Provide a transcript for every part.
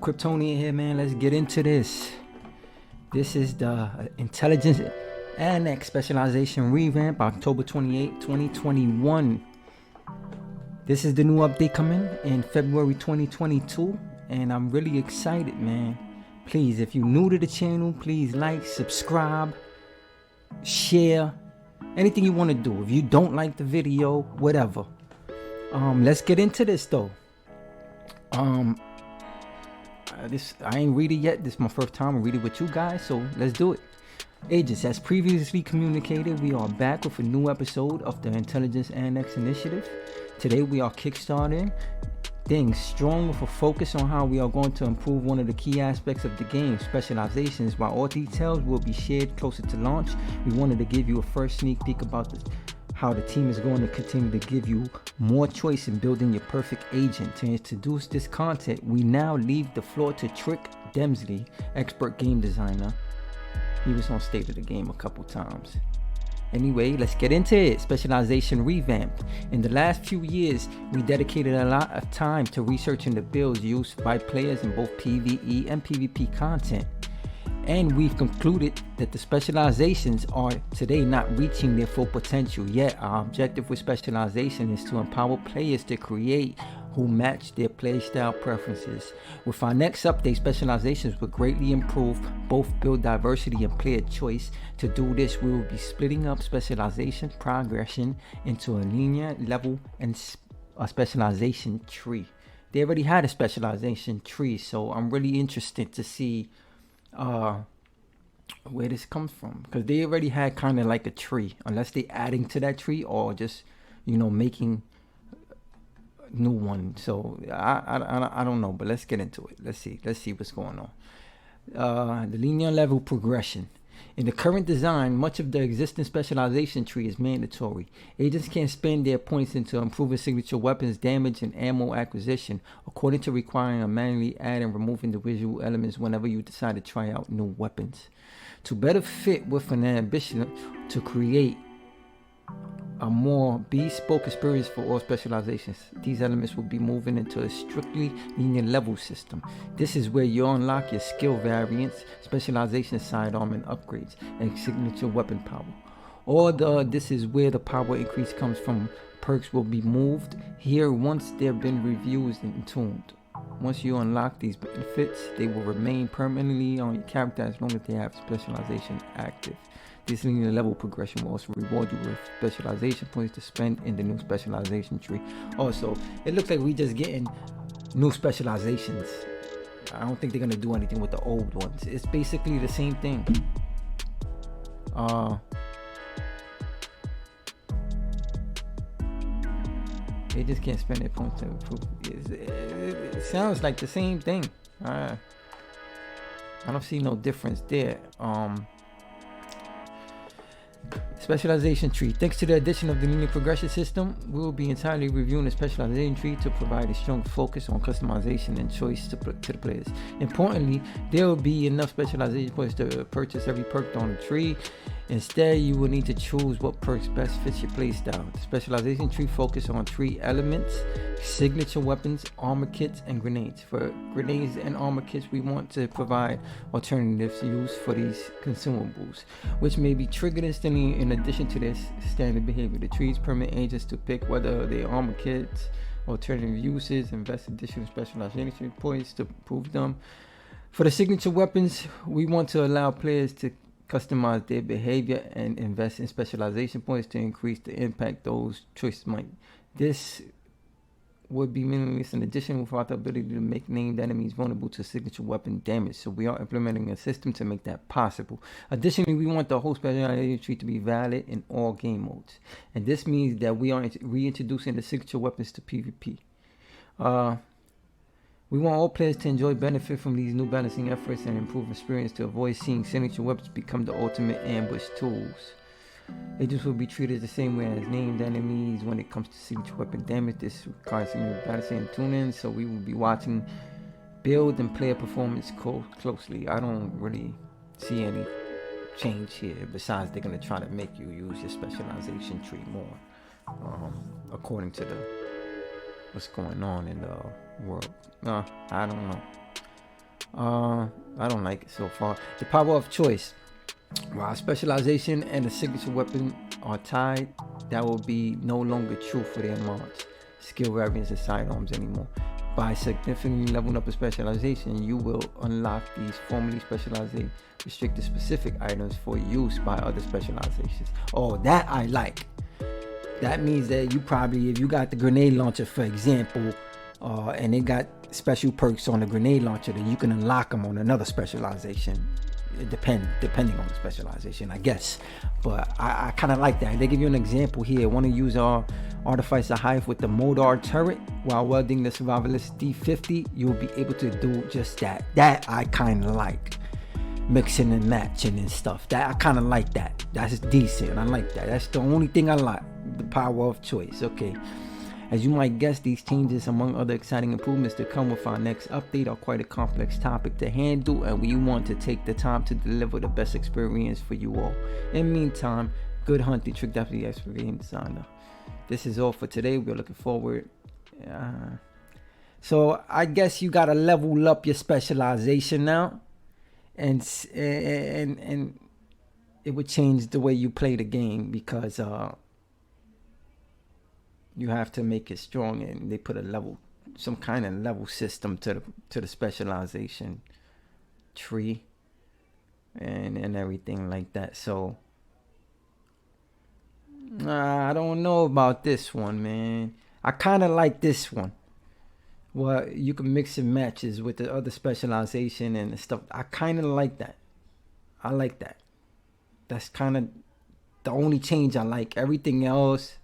Kryptonian here, man. Let's get into this. This is the Intelligence Annex Specialization Revamp, October 28, 2021. This is the new update coming in February 2022, and I'm really excited, man. Please, if you're new to the channel, please like, subscribe, share, anything you want to do. If you don't like the video, whatever. Let's get into this though. I ain't read it yet. This is my first time to read it with you guys, so let's do it. Agents, as previously communicated, we are back with a new episode of the Intelligence Annex Initiative. Today we are kickstarting things strong with a focus on how we are going to improve one of the key aspects of the game, specializations. While all details will be shared closer to launch, we wanted to give you a first sneak peek about how the team is going to continue to give you more choice in building your perfect agent. To introduce this content, we now leave the floor to Trick Dempsey, expert game designer. He was on State of the Game a couple times. Anyway, let's get into it. Specialization revamp. In the last few years, we dedicated a lot of time to researching the builds used by players in both PvE and PvP content. And we've concluded that the specializations are today not reaching their full potential. Yet our objective with specialization is to empower players to create who match their playstyle preferences. With our next update, specializations will greatly improve both build diversity and player choice. To do this, we will be splitting up specialization progression into a linear level and a specialization tree. They already had a specialization tree, so I'm really interested to see where this comes from, because they already had kind of like a tree, unless they adding to that tree or just, you know, making a new one. So I don't know, but let's get into it. Let's see what's going on. The linear level progression. In the current design, much of the existing specialization tree is mandatory. Agents can spend their points into improving signature weapons, damage, and ammo acquisition, according to requiring a manually add and remove individual elements whenever you decide to try out new weapons. To better fit with an ambition to create a more bespoke experience for all specializations, these elements will be moving into a strictly linear level system. This is where you unlock your skill variants, specialization sidearm and upgrades, and signature weapon power. This is where the power increase comes from. Perks will be moved here once they've been reviewed and tuned. Once you unlock these benefits, they will remain permanently on your character as long as they have specialization active. This linear level progression will also reward you with specialization points to spend in the new specialization tree. Also, it looks like we just getting new specializations. I don't think they're gonna do anything with the old ones. It's basically the same thing. They just can't spend their points to improve. It sounds like the same thing. I don't see no difference there. Specialization tree. Thanks to the addition of the linear progression system, we will be entirely reviewing the specialization tree to provide a strong focus on customization and choice to the players. Importantly, there will be enough specialization points to purchase every perk on the tree. Instead, you will need to choose what perks best fits your playstyle. The specialization tree focuses on 3 elements: signature weapons, armor kits, and grenades. For grenades and armor kits, we want to provide alternatives used for these consumables, which may be triggered instantly in addition to this standard behavior. The trees permit agents to pick whether they armor kits, alternative uses, invest additional specialization points to improve them. For the signature weapons, we want to allow players to customize their behavior and invest in specialization points to increase the impact those choices might. This would be meaningless in addition without the ability to make named enemies vulnerable to signature weapon damage, so we are implementing a system to make that possible. Additionally, we want the whole specialization tree to be valid in all game modes, and this means that we are reintroducing the signature weapons to PvP. We want all players to enjoy benefit from these new balancing efforts and improve experience to avoid seeing signature weapons become the ultimate ambush tools. Agents will be treated the same way as named enemies when it comes to signature weapon damage. This requires some balancing and tuning, so we will be watching build and player performance closely. I don't really see any change here, besides they're going to try to make you use your specialization tree more, according to what's going on in the world. I don't know. I don't like it so far. The power of choice. While specialization and the signature weapon are tied, that will be no longer true for their mods, skill variants, and sidearms anymore. By significantly leveling up a specialization, you will unlock these formerly specialized restricted specific items for use by other specializations. Oh, that I like. That means that you probably, if you got the grenade launcher, for example, and they got special perks on the grenade launcher, then you can unlock them on another specialization. It depending on the specialization, I guess. But I kind of like that. They give you an example here. Want to use our Artificer Hive with the Modar turret while welding the Survivalist D50, you'll be able to do just that. That I kind of like. Mixing and matching and stuff. That I kind of like that. That's decent. I like that. That's the only thing I like. The power of choice. Okay. As you might guess, these changes, among other exciting improvements to come with our next update, are quite a complex topic to handle, and we want to take the time to deliver the best experience for you all. In the meantime, good hunting, Trick Deputy Expert Game Designer. This is all for today. We're looking forward. So I guess you gotta level up your specialization now, and it would change the way you play the game, because you have to make it strong, and they put a level, some kind of level system to the specialization tree and everything like that. So I don't know about this one, man. I kind of like this one. Well, you can mix and matches with the other specialization and stuff. I kind of like that. I like that. That's kind of the only change I like. Everything else,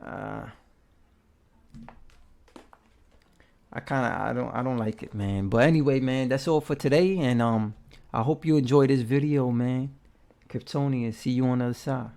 I don't like it, man. But anyway, man, that's all for today, and I hope you enjoyed this video, man. Kryptonian, see you on the other side.